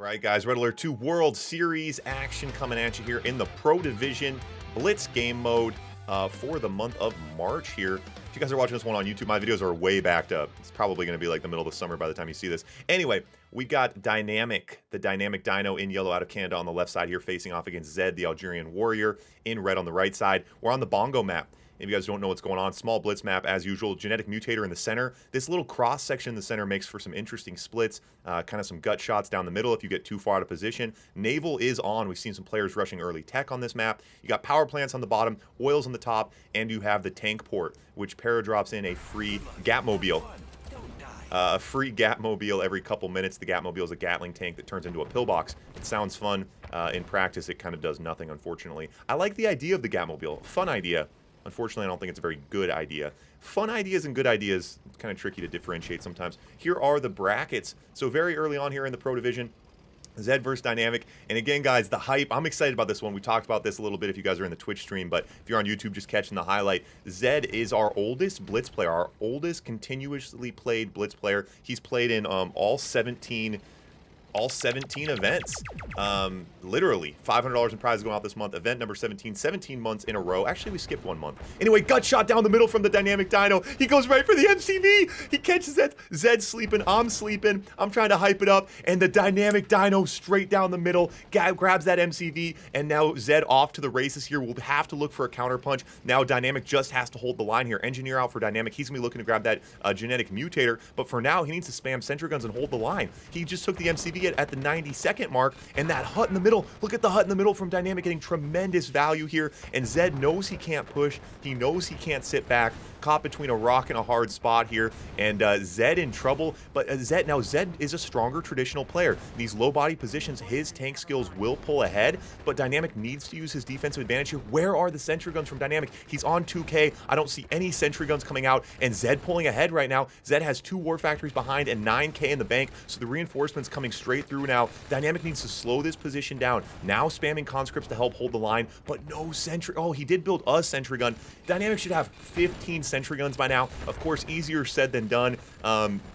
Right, guys, Red Alert 2 World Series action coming at you here in the Pro Division Blitz game mode for the month of March here. If you guys are watching this one on YouTube, my videos are way backed up. It's probably going to be like the middle of the summer by the time you see this. Anyway, we got Dynamic, the Dynamic Dino in yellow out of Canada on the left side here, facing off against Zed, the Algerian warrior, in red on the right side. We're on the Bongo map. If you guys don't know what's going on, small blitz map as usual, genetic mutator in the center. This little cross section in the center makes for some interesting splits, kind of some gut shots down the middle if you get too far out of position. Naval is on. We've seen some players rushing early tech on this map. You got power plants on the bottom, oils on the top, and you have the tank port, which para-drops in a free Gatmobile. A free Gatmobile every couple minutes. The Gatmobile is a Gatling tank that turns into a pillbox. It sounds fun. In practice, it kind of does nothing, unfortunately. I like the idea of the Gatmobile. Fun idea. Unfortunately, I don't think it's a very good idea. Fun ideas and good ideas, kind of tricky to differentiate sometimes. Here are the brackets. So very early on here in the Pro Division, Zed versus Dynamic. And again, guys, the hype. I'm excited about this one. We talked about this a little bit if you guys are in the Twitch stream, but if you're on YouTube, just catching the highlight. Zed is our oldest Blitz player, our oldest continuously played Blitz player. He's played in all 17 events. Literally $500 in prizes going out this month. Event number 17 months in a row. Actually, we skipped 1 month. Anyway, gut shot down the middle from the Dynamic Dino. He goes right for the MCV. He catches Zed. Zed's sleeping. I'm sleeping. I'm trying to hype it up. And the Dynamic Dino straight down the middle grabs that MCV. And now Zed off to the races here. We'll have to look for a counter punch. Now Dynamic just has to hold the line here. Engineer out for Dynamic. He's going to be looking to grab that genetic mutator. But for now, he needs to spam sentry guns and hold the line. He just took the MCV at the 90-second mark, and that hut in the middle, look at the hut in the middle from Dynamic getting tremendous value here, and Zed knows he can't push, he knows he can't sit back, caught between a rock and a hard spot here, and Zed in trouble, but Zed is a stronger traditional player. In these low body positions, his tank skills will pull ahead, but Dynamic needs to use his defensive advantage here. Where are the sentry guns from Dynamic? He's on 2K, I don't see any sentry guns coming out, and Zed pulling ahead right now. Zed has 2 war factories behind and 9K in the bank, so the reinforcements coming straight through now. Dynamic needs to slow this position down. Now spamming conscripts to help hold the line, but no sentry. Oh, he did build a sentry gun. Dynamic should have 15 sentry guns by now. Of course, easier said than done.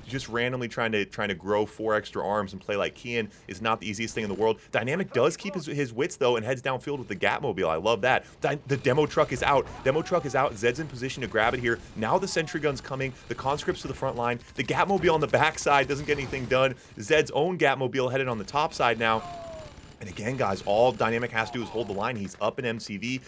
Just randomly trying to grow 4 extra arms and play like Kian is not the easiest thing in the world. Dynamic does keep his wits though and heads downfield with the Gatmobile. I love that. The demo truck is out. Demo truck is out. Zed's in position to grab it here. Now the sentry gun's coming. The conscripts to the front line. The Gatmobile on the backside doesn't get anything done. Zed's own Gatmobile headed on the top side now. And again, guys, all Dynamic has to do is hold the line. He's up in MCV,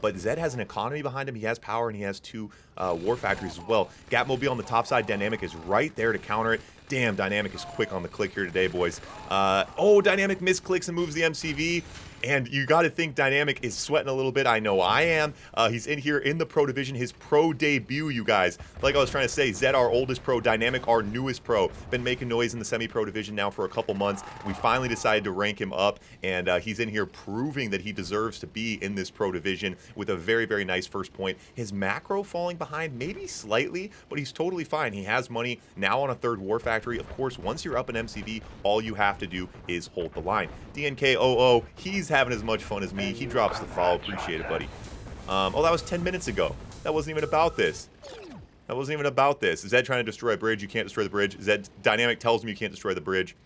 but Zed has an economy behind him. He has power, and he has 2 war factories as well. Gatmobile on the top side. Dynamic is right there to counter it. Damn, Dynamic is quick on the click here today, boys. Oh, Dynamic misclicks and moves the MCV. And you got to think Dynamic is sweating a little bit. I know I am. He's in here in the Pro Division, his pro debut, you guys. Like I was trying to say, Zed, our oldest pro, Dynamic, our newest pro. Been making noise in the semi-pro division now for a couple months. We finally decided to rank him up, and he's in here proving that he deserves to be in this Pro Division with a very, very nice first point. His macro falling behind, maybe slightly, but he's totally fine. He has money now on a 3rd war factory. Of course, once you're up in MCV, all you have to do is hold the line. DNKOO, he's having as much fun as me. He drops the follow. Appreciate it, buddy. Oh, that was 10 minutes ago. That wasn't even about this. That wasn't even about this. Zed trying to destroy a bridge. You can't destroy the bridge. Zed Dynamic tells me you can't destroy the bridge.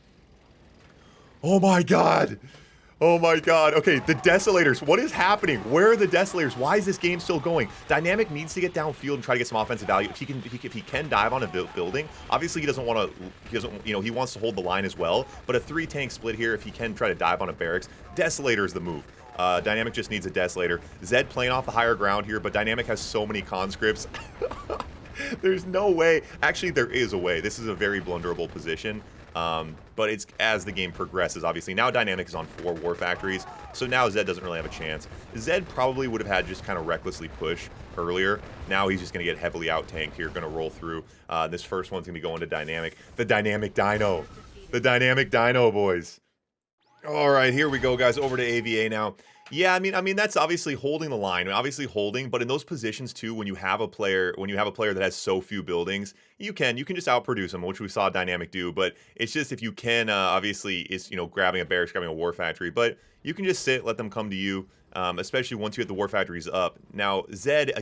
Oh my god. Oh my god. Okay, the Desolators. What is happening? Where are the Desolators? Why is this game still going? Dynamic needs to get downfield and try to get some offensive value. If he can dive on a building, obviously he doesn't want to, he wants to hold the line as well, but a 3-tank split here, if he can try to dive on a barracks, Desolator is the move. Dynamic just needs a Desolator. Zed playing off the higher ground here, but Dynamic has so many conscripts. There's no way. Actually, there is a way. This is a very blunderable position. But it's as the game progresses, obviously. Now Dynamic is on 4 war factories, so now Zed doesn't really have a chance. Zed probably would have had just kind of recklessly push earlier. Now he's just going to get heavily out-tanked here, going to roll through. This first one's going to be going to Dynamic. The Dynamic Dino. The Dynamic Dino, boys. All right, here we go, guys. Over to AVA now. Yeah, I mean that's obviously holding the line, obviously holding, but in those positions too, when you have a player that has so few buildings, you can just outproduce them, which we saw Dynamic do. But it's just if you can, obviously, it's grabbing a barracks, grabbing a war factory, but you can just sit, let them come to you. Especially once you get the war factories up. Now Zed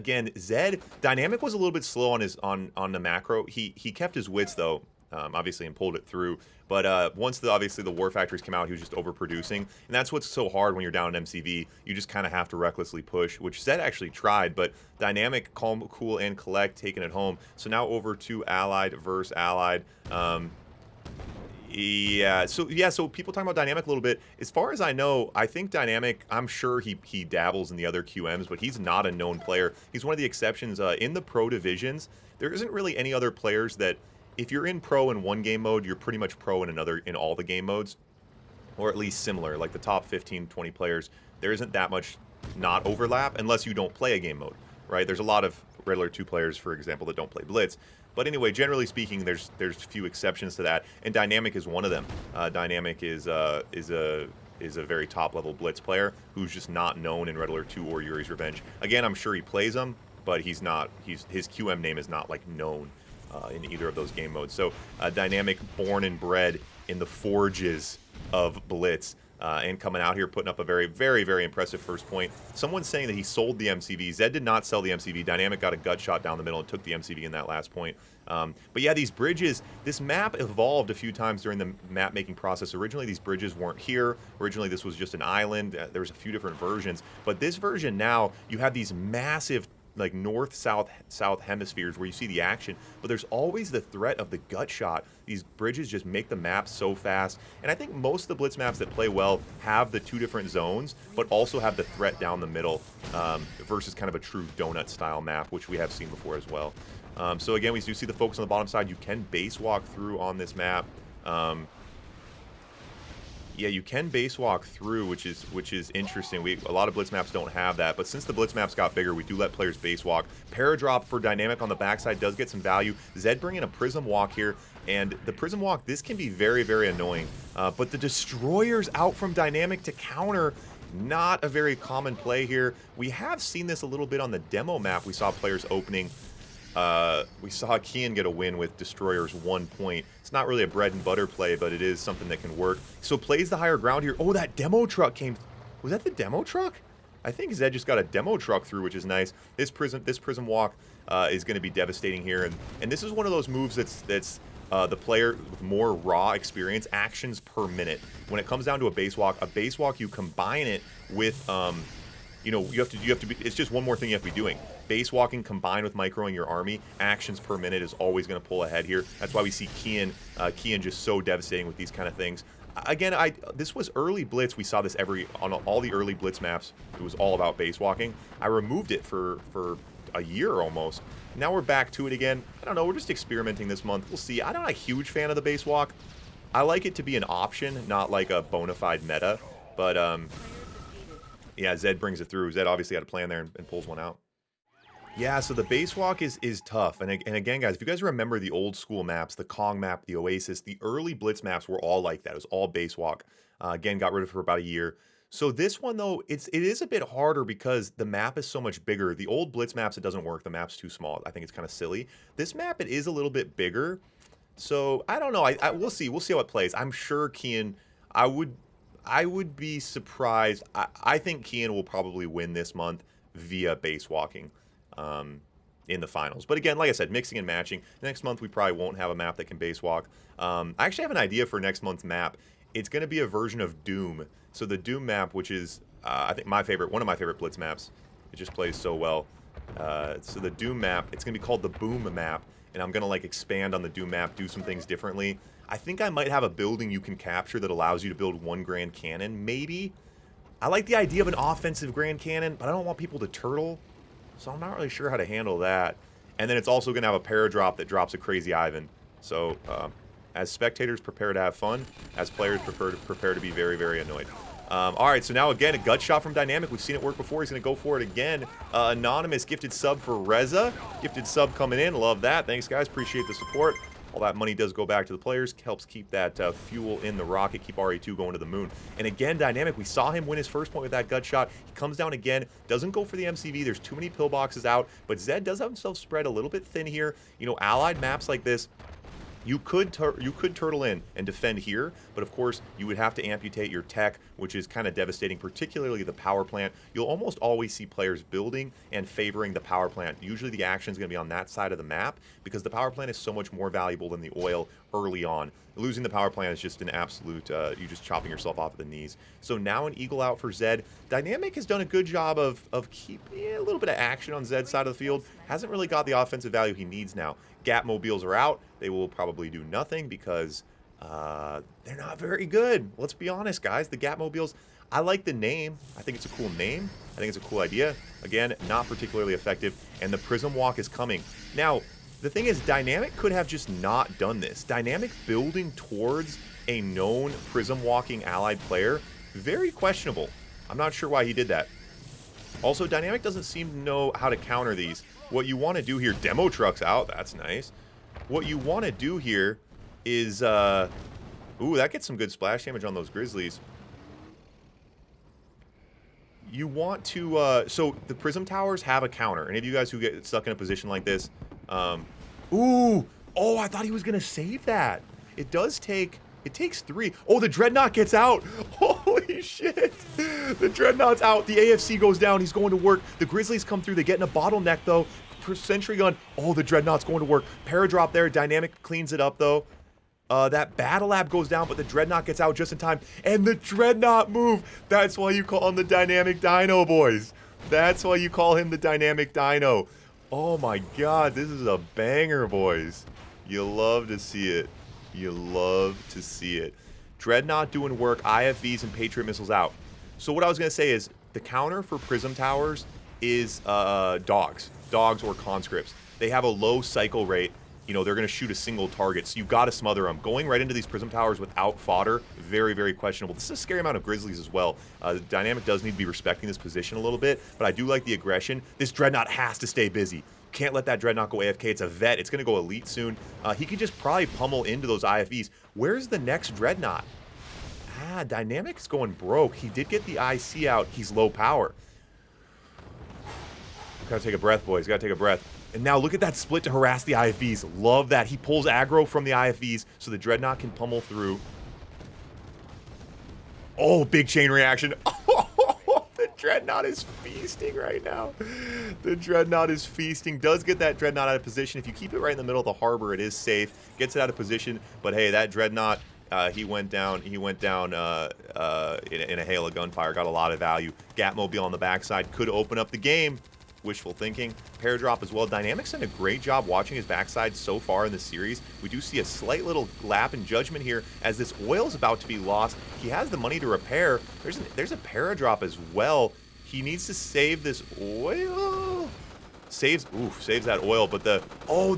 Dynamic was a little bit slow on the macro. He kept his wits though. obviously, and pulled it through. But once obviously the War Factories came out, he was just overproducing, and that's what's so hard when you're down in MCV. You just kind of have to recklessly push, which Zed actually tried, but Dynamic, Calm, Cool, and Collect taking it home. So now over to Allied versus Allied. So people talking about Dynamic a little bit. As far as I know, I think Dynamic, I'm sure he dabbles in the other QMs, but he's not a known player. He's one of the exceptions in the pro divisions. There isn't really any other players that, if you're in pro in one game mode, you're pretty much pro in all the game modes, or at least similar. Like the top 15, 20 players, there isn't that much not overlap unless you don't play a game mode, right? There's a lot of regular 2 players, for example, that don't play Blitz. But anyway, generally speaking, there's few exceptions to that, and Dynamic is one of them. Dynamic is a very top-level Blitz player who's just not known in Red Alert 2 or Yuri's Revenge. Again, I'm sure he plays them, but his QM name is not like known in either of those game modes. So Dynamic, born and bred in the forges of Blitz, and coming out here putting up a very, very, very impressive first point. Someone's saying that he sold the MCV. Zed did not sell the MCV. Dynamic got a gut shot down the middle and took the MCV in that last point. But yeah, these bridges, this map evolved a few times during the map making process. Originally, these bridges weren't here. Originally, this was just an island. There was a few different versions. But this version now, you have these massive like north south hemispheres where you see the action, but there's always the threat of the gut shot. These bridges just make the map so fast, and I think most of the Blitz maps that play well have the 2 different zones, but also have the threat down the middle, versus kind of a true donut style map, which we have seen before as well. So again, we do see the focus on the bottom side. You can base walk through on this map. Yeah, you can base walk through, which is interesting. A lot of Blitz maps don't have that, but since the Blitz maps got bigger, we do let players base walk. Paradrop for Dynamic on the backside does get some value. Zed bringing a Prism Walk here, and the Prism Walk, this can be very, very annoying. But the Destroyers out from Dynamic to counter, not a very common play here. We have seen this a little bit on the demo map. We saw players opening. We saw Kian get a win with Destroyers 1 point. It's not really a bread and butter play, but it is something that can work. So plays the higher ground here. Oh, that demo truck came. Was that the demo truck? I think Zed just got a demo truck through, which is nice. This prism walk is going to be devastating here, and this is one of those moves that's the player with more raw experience, actions per minute. When it comes down to a base walk, you combine it with you have to be, it's just one more thing you have to be doing. Base walking combined with microing your army, actions per minute is always going to pull ahead here. That's why we see Kian just so devastating with these kind of things. Again, this was early Blitz. We saw this on all the early Blitz maps. It was all about base walking. I removed it for a year almost. Now we're back to it again. I don't know. We're just experimenting this month. We'll see. I'm not a huge fan of the base walk. I like it to be an option, not like a bona fide meta. But yeah, Zed brings it through. Zed obviously had a plan there and pulls one out. Yeah, so the base walk is tough. And again, guys, if you guys remember the old school maps, the Kong map, the Oasis, the early Blitz maps were all like that. It was all base walk. Again, got rid of it for about a year. So this one, though, it is a bit harder because the map is so much bigger. The old Blitz maps, it doesn't work. The map's too small. I think it's kind of silly. This map, it is a little bit bigger. So I don't know. We'll see. We'll see how it plays. I'm sure Kian, I would be surprised. I think Kian will probably win this month via base walking in the finals. But again, like I said, mixing and matching. Next month, we probably won't have a map that can base walk. I actually have an idea for next month's map. It's going to be a version of Doom. So the Doom map, which is, I think, one of my favorite Blitz maps. It just plays so well. So the Doom map, it's going to be called the Boom map. And I'm going to like expand on the Doom map, do some things differently. I think I might have a building you can capture that allows you to build one Grand Cannon, maybe. I like the idea of an offensive Grand Cannon, but I don't want people to turtle. So I'm not really sure how to handle that. And then it's also going to have a paradrop that drops a Crazy Ivan. So as spectators, prepare to have fun. As players, prepare to be very, very annoyed. All right, so now again, a gut shot from Dynamic. We've seen it work before. He's going to go for it again. Anonymous gifted sub for Reza. Gifted sub coming in. Love that. Thanks, guys. Appreciate the support. All that money does go back to the players. Helps keep that fuel in the rocket. Keep RE2 going to the moon. And again, Dynamic, we saw him win his first point with that gut shot. He comes down again. Doesn't go for the MCV. There's too many pillboxes out. But Zed does have himself spread a little bit thin here. You know, allied maps like this, you could turtle in and defend here, but of course you would have to amputate your tech, which is kind of devastating, particularly the power plant. You'll almost always see players building and favoring the power plant. Usually the action is going to be on that side of the map because the power plant is so much more valuable than the oil early on. Losing the power plant is just an absolute, you just chopping yourself off at the knees. So now an eagle out for Zed. Dynamic has done a good job of keeping a little bit of action on Zed's side of the field. Hasn't really got the offensive value he needs now. Gat mobiles are out. They will probably do nothing because they're not very good. Let's be honest, guys. The Gat mobiles, I like the name. I think it's a cool name. I think it's a cool idea. Again, not particularly effective. And the Prism Walk is coming. Now, the thing is, Dynamic could have just not done this. Dynamic building towards a known Prism Walking allied player, very questionable. I'm not sure why he did that. Also, Dynamic doesn't seem to know how to counter these. What you want to do here, Demo Truck's out, that's nice. What you want to do here is, ooh, that gets some good splash damage on those Grizzlies. You want to, so the Prism Towers have a counter. Any of you guys who get stuck in a position like this, ooh, oh, I thought he was going to save that. It does take, it takes 3. Oh, the Dreadnought gets out. Holy shit. The Dreadnought's out. The AFC goes down. He's going to work. The Grizzlies come through. They get in a bottleneck, though. Sentry gun. Oh, the Dreadnought's going to work. Paradrop there. Dynamic cleans it up, though. That Battle Lab goes down, but the Dreadnought gets out just in time. And the Dreadnought move. That's why you call him the Dynamic Dino, boys. That's why you call him the Dynamic Dino. Oh my god, this is a banger, boys. You love to see it. You love to see it. Dreadnought doing work, IFVs and Patriot missiles out. So what I was going to say is, the counter for Prism Towers is dogs or conscripts. They have a low cycle rate. You know, they're going to shoot a single target, so you've got to smother them. Going right into these Prism Towers without fodder, very, very questionable. This is a scary amount of Grizzlies as well. Dynamic does need to be respecting this position a little bit, but I do like the aggression. This Dreadnought has to stay busy. Can't let that Dreadnought go AFK. It's a vet. It's going to go elite soon. He can just probably pummel into those IFVs. Where's the next Dreadnought? Ah, Dynamic's going broke. He did get the IC out. He's low power. Gotta take a breath, boys. Gotta take a breath. And now look at that split to harass the IFVs. Love that. He pulls aggro from the IFVs so the Dreadnought can pummel through. Oh, big chain reaction. Oh, the Dreadnought is feasting right now. The Dreadnought is feasting. Does get that Dreadnought out of position. If you keep it right in the middle of the harbor, it is safe. Gets it out of position. But hey, that Dreadnought, he went down. He went down in a hail of gunfire. Got a lot of value. Gatmobile on the backside could open up the game. Wishful thinking. Paradrop as well. Dynamic's done a great job watching his backside so far in the series. We do see a slight little lap in judgment here as this oil is about to be lost. He has the money to repair. There's a Paradrop as well. He needs to save this oil. Saves that oil, but the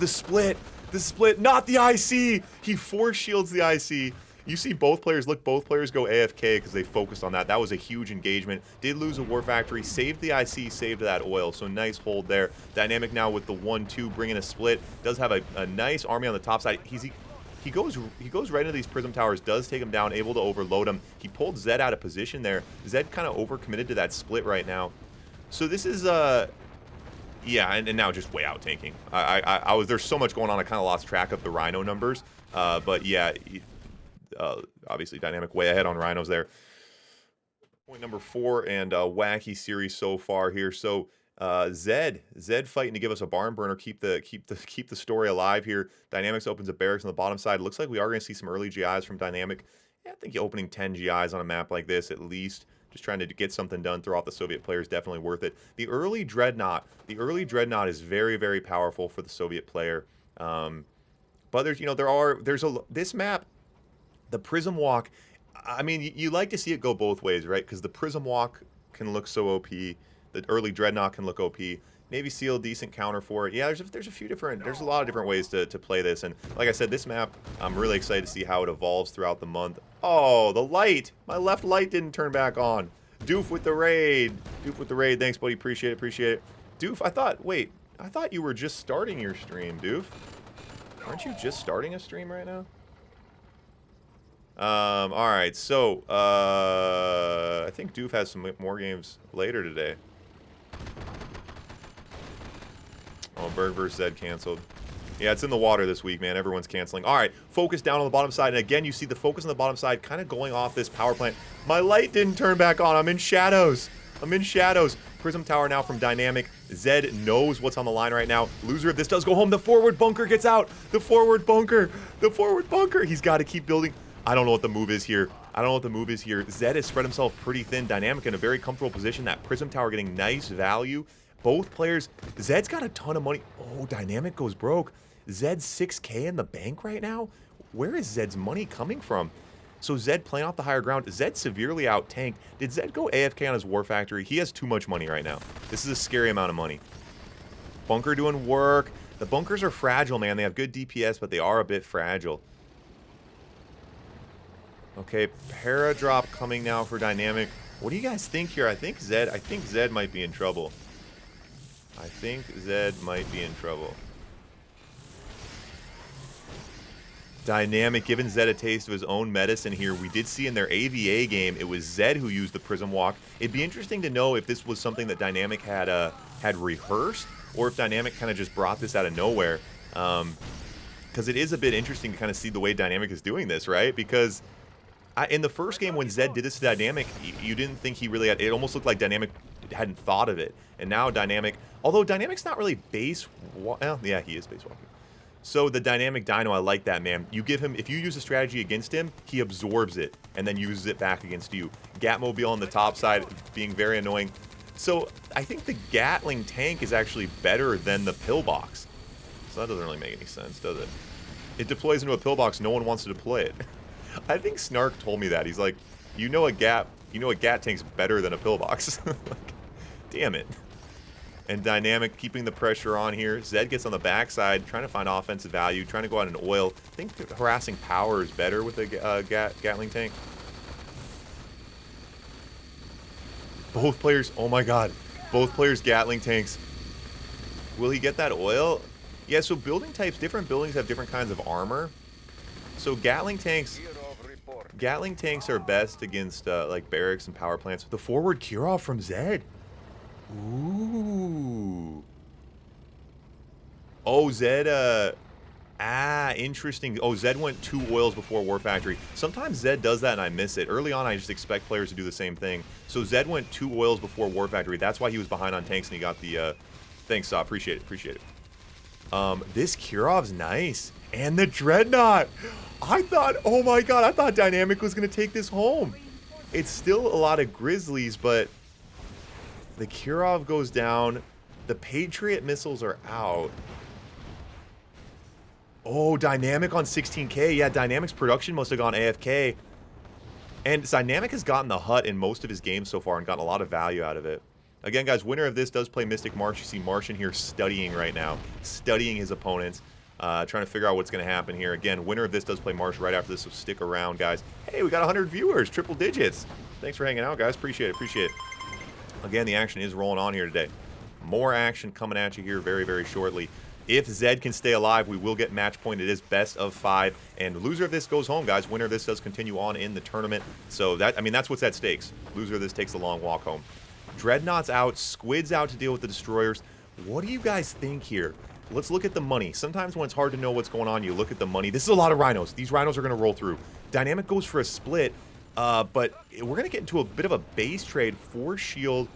split. The split, not the IC. He force shields the IC. You see both players go AFK because they focused on that. That was a huge engagement. Did lose a War Factory, saved the IC, saved that oil. So nice hold there. Dynamic now with the 1-2, bringing a split. Does have a nice army on the top side. He goes right into these Prism Towers, does take him down, able to overload him. He pulled Zed out of position there. Zed kind of overcommitted to that split right now. So this is yeah, and now just way out tanking. There's so much going on, I kind of lost track of the Rhino numbers. But yeah. Obviously Dynamic way ahead on Rhinos there. Point number 4 and wacky series so far here. So Zed fighting to give us a barn burner, keep the story alive here. Dynamics opens a barracks on the bottom side. Looks like we are going to see some early GIs from Dynamic. Yeah, I think opening 10 GIs on a map like this at least, just trying to get something done, throw off the Soviet players, definitely worth it. The early Dreadnought is very, very powerful for the Soviet player. But this map. The Prism Walk, I mean, you like to see it go both ways, right? Because the Prism Walk can look so OP. The early Dreadnought can look OP. Navy SEAL, decent counter for it. Yeah, there's a lot of different ways to play this. And like I said, this map, I'm really excited to see how it evolves throughout the month. Oh, the light. My left light didn't turn back on. Doof with the raid. Thanks, buddy. Appreciate it. Doof, I thought you were just starting your stream, Doof. Aren't you just starting a stream right now? Alright, so, I think Doof has some more games later today. Oh, Berg vs. Zed canceled. Yeah, it's in the water this week, man. Everyone's canceling. Alright, focus down on the bottom side. And again, you see the focus on the bottom side kind of going off this power plant. My light didn't turn back on. I'm in shadows. Prism Tower now from Dynamic. Zed knows what's on the line right now. Loser of this does go home. The forward bunker gets out. The forward bunker. The forward bunker. He's got to keep building. I don't know what the move is here. I don't know what the move is here. Zed has spread himself pretty thin. Dynamic in a very comfortable position. That Prism Tower getting nice value. Both players. Zed's got a ton of money. Oh, Dynamic goes broke. Zed's 6K in the bank right now. Where is Zed's money coming from? So Zed playing off the higher ground. Zed severely out-tanked. Did Zed go AFK on his War Factory? He has too much money right now. This is a scary amount of money. Bunker doing work. The bunkers are fragile, man. They have good DPS, but they are a bit fragile. Okay, Paradrop coming now for Dynamic. What do you guys think here? I think Zed might be in trouble. I think Zed might be in trouble. Dynamic giving Zed a taste of his own medicine here. We did see in their AVA game, it was Zed who used the Prism Walk. It'd be interesting to know if this was something that Dynamic had rehearsed, or if Dynamic kind of just brought this out of nowhere. Because it is a bit interesting to kind of see the way Dynamic is doing this, right? Because in the first game when Zed did this to Dynamic, you didn't think he really had... It almost looked like Dynamic hadn't thought of it. And now Dynamic... Although Dynamic's not really base... Well, yeah, he is base walking. So the Dynamic Dino, I like that, man. You give him... If you use a strategy against him, he absorbs it and then uses it back against you. Gatmobile on the top side being very annoying. So I think the Gatling tank is actually better than the pillbox. So that doesn't really make any sense, does it? It deploys into a pillbox. No one wants to deploy it. I think Snark told me that. He's like, a Gat tank's better than a pillbox. Like, damn it. And Dynamic keeping the pressure on here. Zed gets on the backside, trying to find offensive value, trying to go out in oil. I think harassing power is better with a Gatling tank. Both players, oh my god. Both players Gatling tanks. Will he get that oil? Yeah, so building types, different buildings have different kinds of armor. So Gatling tanks are best against like barracks and power plants. The forward Kirov from Zed. Ooh. Oh, Zed, interesting. Oh, Zed went 2 oils before War Factory. Sometimes Zed does that and I miss it. Early on, I just expect players to do the same thing. So Zed went 2 oils before War Factory. That's why he was behind on tanks and he got the, thanks, appreciate it. This Kirov's nice. And the Dreadnought. I thought, oh my god, I thought Dynamic was going to take this home. It's still a lot of Grizzlies, but the Kirov goes down. The Patriot missiles are out. Oh, Dynamic on 16K. Yeah, Dynamic's production must have gone AFK. And Dynamic has gotten the hut in most of his games so far and gotten a lot of value out of it. Again, guys, winner of this does play Mystic March. You see Martian here studying right now. Studying his opponents. Trying to figure out what's going to happen here. Again, winner of this does play Marsh right after this, so stick around, guys. Hey, we got 100 viewers, triple digits. Thanks for hanging out, guys. Appreciate it. Again, the action is rolling on here today. More action coming at you here very, very shortly. If Zed can stay alive, we will get match point. It is best of 5, and loser of this goes home, guys. Winner of this does continue on in the tournament. So that, I mean, that's what's at stakes. Loser of this takes the long walk home. Dreadnought's out, Squid's out to deal with the destroyers. What do you guys think here? Let's look at the money. Sometimes when it's hard to know what's going on, you look at the money. This is a lot of rhinos. These rhinos are going to roll through. Dynamic goes for a split, but we're going to get into a bit of a base trade for shield.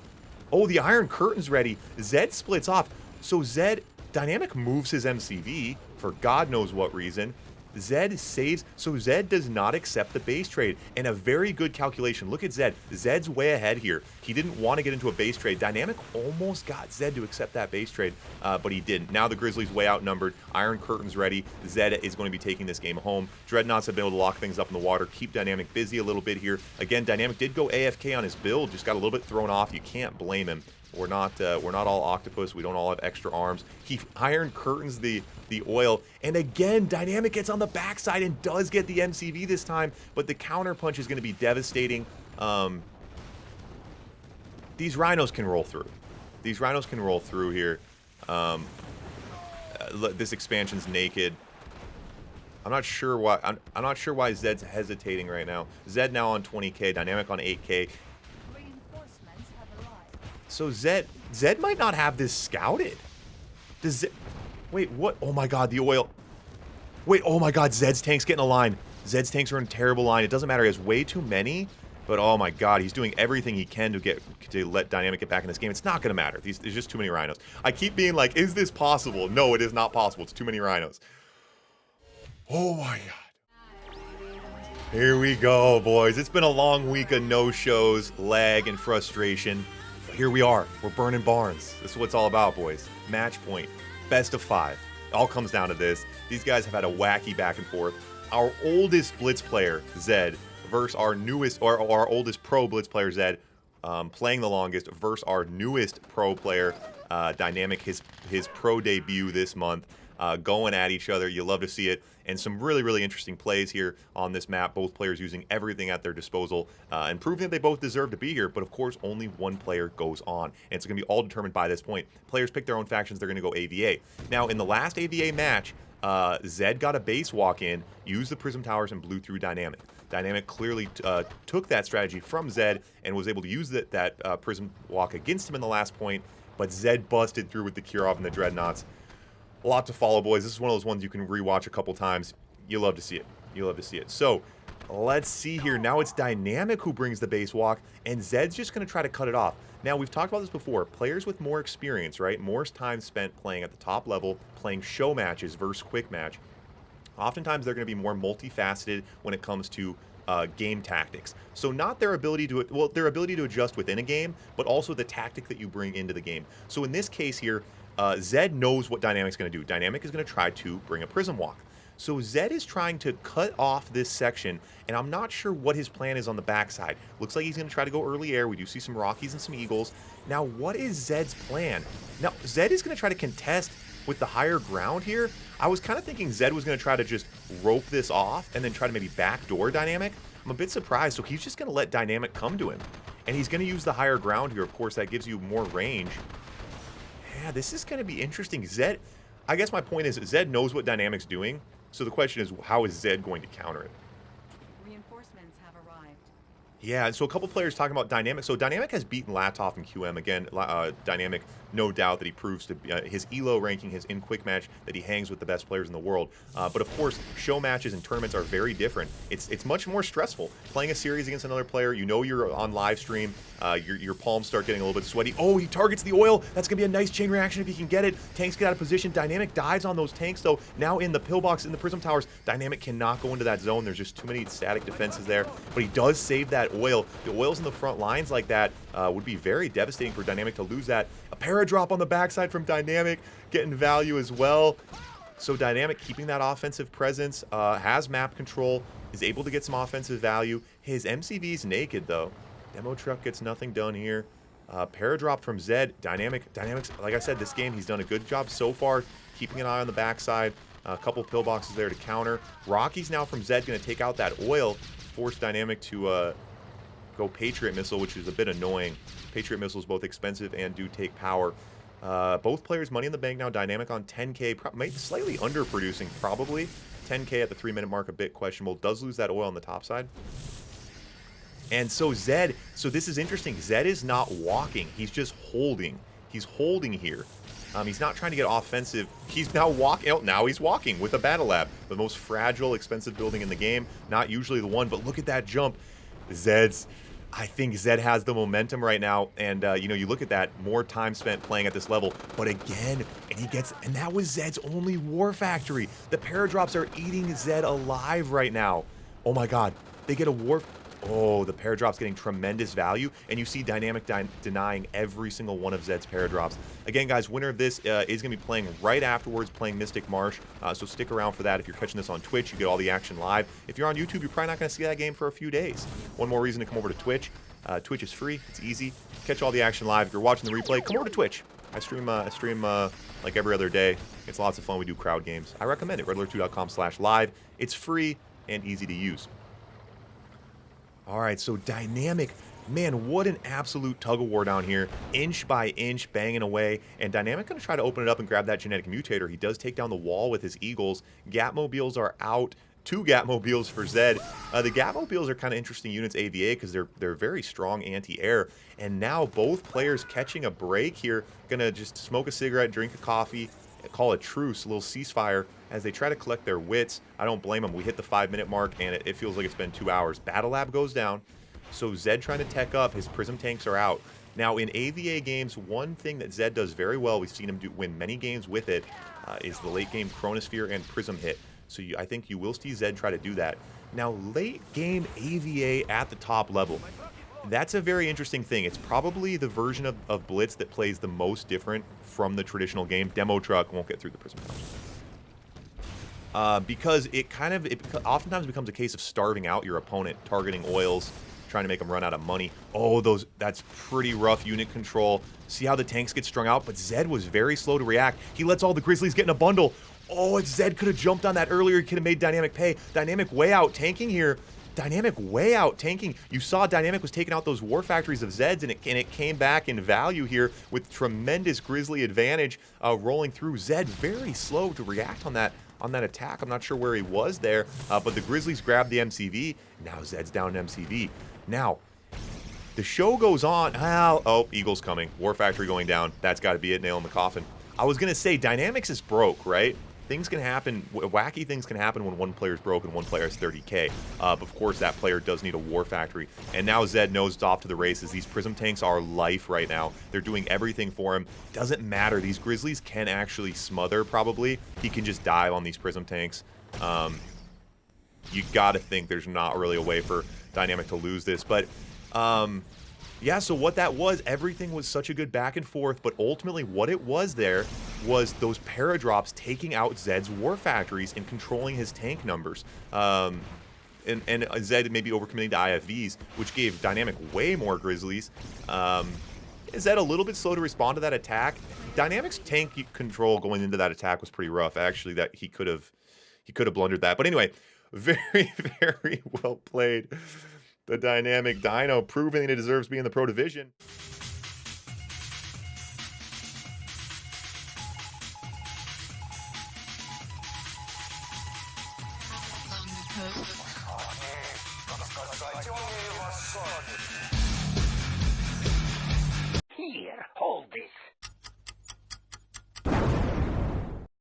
Oh, the Iron Curtain's ready. Zed splits off. So Zed, Dynamic moves his MCV for God knows what reason. Zed saves, so Zed does not accept the base trade, and a very good calculation. Look at Zed. Zed's way ahead here. He didn't want to get into a base trade. Dynamic almost got Zed to accept that base trade, but he didn't. Now the Grizzlies way outnumbered. Iron Curtain's ready. Zed is going to be taking this game home. Dreadnoughts have been able to lock things up in the water, keep Dynamic busy a little bit here. Again, Dynamic did go AFK on his build, just got a little bit thrown off. You can't blame him. We're not all octopus. We don't all have extra arms. He Iron Curtains the oil, and again Dynamic gets on the backside and does get the MCV this time, but the counter punch is going to be devastating. These rhinos can roll through. These rhinos can roll through here. This expansion's naked. I'm not sure why. I'm not sure why Zed's hesitating right now. Zed now on 20K. Dynamic on 8K. So Zed might not have this scouted. Does Zed... Wait, what? Oh my god, the oil. Wait, oh my god, Zed's tank's getting a line. Zed's tanks are in a terrible line. It doesn't matter. He has way too many. But oh my god, he's doing everything he can to let Dynamic get back in this game. It's not going to matter. There's just too many rhinos. I keep being like, is this possible? No, it is not possible. It's too many rhinos. Oh my god. Here we go, boys. It's been a long week of no-shows, lag, and frustration. But here we are. We're burning barns. This is what it's all about, boys. Match point. Best of 5. It all comes down to this. These guys have had a wacky back and forth. Our oldest Blitz player, Zed, versus our newest, or our oldest pro Blitz player, Zed, playing the longest, versus our newest pro player, Dynamic, his pro debut this month. Going at each other. You love to see it. And some really, really interesting plays here on this map. Both players using everything at their disposal and proving that they both deserve to be here. But of course, only one player goes on. And it's going to be all determined by this point. Players pick their own factions. They're going to go AVA. Now, in the last AVA match, Zed got a base walk in, used the Prism Towers, and blew through Dynamic. Dynamic clearly took that strategy from Zed and was able to use that Prism walk against him in the last point. But Zed busted through with the Kirov and the Dreadnoughts. A lot to follow, boys. This is one of those ones you can rewatch a couple times. You love to see it. You love to see it. So, let's see here. Now it's Dynamic who brings the base walk, and Zed's just going to try to cut it off. Now, we've talked about this before. Players with more experience, right? More time spent playing at the top level, playing show matches versus quick match. Oftentimes, they're going to be more multifaceted when it comes to game tactics. So not their ability to, well, their ability to adjust within a game, but also the tactic that you bring into the game. So in this case here, Zed knows what Dynamic's going to do. Dynamic is going to try to bring a Prism Walk. So Zed is trying to cut off this section, and I'm not sure what his plan is on the backside. Looks like he's going to try to go early air. We do see some Rockies and some Eagles. Now, what is Zed's plan? Now, Zed is going to try to contest with the higher ground here. I was kind of thinking Zed was going to try to just rope this off and then try to maybe backdoor Dynamic. I'm a bit surprised, so he's just going to let Dynamic come to him. And he's going to use the higher ground here. Of course, that gives you more range. Yeah, this is going to be interesting. Zed, I guess my point is Zed knows what Dynamic's doing. So the question is, how is Zed going to counter it? Reinforcements have arrived. Yeah, and so a couple players talking about Dynamic. So Dynamic has beaten Latov and QM. Again, Dynamic, no doubt that he proves to be, his ELO ranking, his in quick match, that he hangs with the best players in the world. But of course, show matches and tournaments are very different. It's much more stressful. Playing a series against another player, you know you're on live stream, your palms start getting a little bit sweaty. Oh, he targets the oil. That's going to be a nice chain reaction if he can get it. Tanks get out of position. Dynamic dives on those tanks, though. Now in the pillbox, in the Prism Towers, Dynamic cannot go into that zone. There's just too many static defenses there. But he does save that oil. The oil's in the front lines like that would be very devastating for Dynamic to lose that. A paradrop on the backside from Dynamic, getting value as well. So Dynamic keeping that offensive presence, has map control, is able to get some offensive value. His MCV's naked, though. Demo Truck gets nothing done here. Paradrop from Zed. Dynamic's, like I said, this game, he's done a good job so far, keeping an eye on the backside. A couple pillboxes there to counter. Rockies now from Zed going to take out that oil, force Dynamic to go Patriot Missile, which is a bit annoying. Patriot Missile is both expensive and do take power. Both players money in the bank now. Dynamic on 10K, maybe slightly underproducing probably. 10K at the 3-minute mark, a bit questionable. Does lose that oil on the top side. And so Zed, so this is interesting. Zed is not walking. He's just holding. He's holding here. He's not trying to get offensive. He's now walking. Oh, now he's walking with a Battle Lab. The most fragile, expensive building in the game. Not usually the one, but look at that jump. I think Zed has the momentum right now, and you know, you look at that, more time spent playing at this level, but again, and that was Zed's only war factory. The paradrops are eating Zed alive right now. Oh my god, they get a war. Oh, the paradrop's getting tremendous value, and you see Dynamic denying every single one of Zed's paradrops. Again, guys, winner of this is going to be playing right afterwards, playing Mystic Marsh, so stick around for that. If you're catching this on Twitch, you get all the action live. If you're on YouTube, you're probably not going to see that game for a few days. One more reason to come over to Twitch. Twitch is free. It's easy. Catch all the action live. If you're watching the replay, come over to Twitch. I stream like every other day. It's lots of fun. We do crowd games. I recommend it. redalert2.com/live. It's free and easy to use. All right, so Dynamic, man, what an absolute tug-of-war down here. Inch by inch, banging away. And Dynamic going to try to open it up and grab that genetic mutator. He does take down the wall with his Eagles. Gatmobiles are out. 2 Gatmobiles for Zed. The Gatmobiles are kind of interesting units AVA because they're very strong anti-air. And now both players catching a break here. Going to just smoke a cigarette, drink a coffee, call a truce, a little ceasefire as they try to collect their wits. I don't blame them. We hit the 5-minute mark, and it feels like it's been 2 hours. Battle Lab goes down. So Zed trying to tech up, his Prism tanks are out. Now in AVA games, one thing that Zed does very well, we've seen him win many games with it, is the late game Chronosphere and Prism hit. So I think you will see Zed try to do that. Now late game AVA at the top level, that's a very interesting thing. It's probably the version of Blitz that plays the most different from the traditional game. Demo Truck won't get through the Prism Punch. Because it oftentimes becomes a case of starving out your opponent, targeting oils, trying to make them run out of money. Oh, that's pretty rough unit control. See how the tanks get strung out? But Zed was very slow to react. He lets all the Grizzlies get in a bundle. Oh, if Zed could have jumped on that earlier, he could have made Dynamic pay. Dynamic way out tanking here. Dynamic way out tanking. You saw Dynamic was taking out those war factories of Zed's, and it came back in value here with tremendous Grizzly advantage rolling through. Zed very slow to react on that attack. I'm not sure where he was there, but the Grizzlies grabbed the MCV. Now Zed's down in MCV. Now, the show goes on. Oh, Eagle's coming. War Factory going down. That's got to be it. Nail in the coffin. I was going to say, Dynamics is broke, right? Things can happen. Wacky things can happen when one player's broke and one player has 30k. But of course, that player does need a War Factory. And now Zed knows off to the races. These Prism tanks are life right now. They're doing everything for him. Doesn't matter. These Grizzlies can actually smother, probably. He can just dive on these Prism tanks. You got to think there's not really a way for Dynamic to lose this. But yeah, so what that was, everything was such a good back and forth, but ultimately what it was there was those paradrops taking out Zed's war factories and controlling his tank numbers. And Zed maybe overcommitting to IFVs, which gave Dynamic way more Grizzlies. Zed a little bit slow to respond to that attack. Dynamic's tank control going into that attack was pretty rough. Actually, that he could have blundered that. But anyway, very, very well played. The Dynamic Dino proving that it deserves to be in the Pro Division.